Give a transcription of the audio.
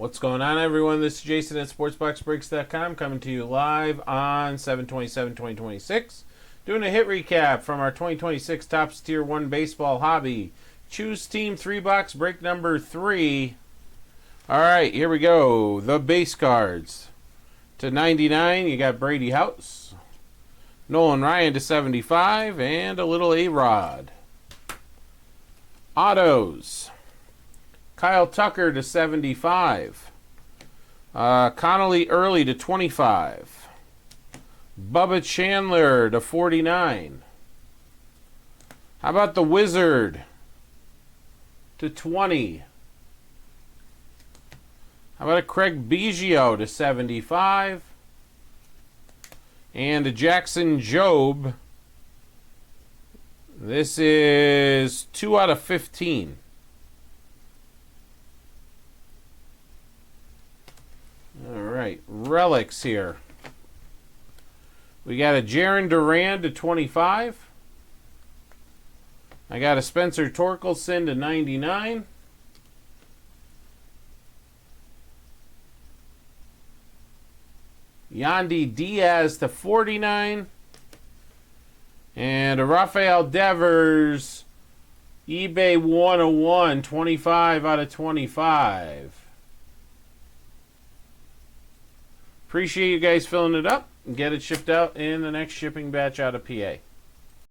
What's going on, everyone? This is Jason at SportsBoxBreaks.com coming to you live on 7/27/2026. Doing a hit recap from our 2026 Topps Tier 1 Baseball Hobby. Choose Team 3-box break number 3. All right, here we go. The base cards. To 99, you got Brady House, Nolan Ryan to 75, and a little A-Rod. Autos. Kyle Tucker to 75. Connolly Early to 25. Bubba Chandler to 49. How about the Wizard to 20? How about a Craig Biggio to 75? And a Jackson Jobe. This is 2 out of 15. Alright, relics here. We got a Jarren Duran to 25. I got a Spencer Torkelson to 99. Yandy Diaz to 49. And a Rafael Devers eBay 101, 25 out of 25. Appreciate you guys filling it up and get it shipped out in the next shipping batch out of PA.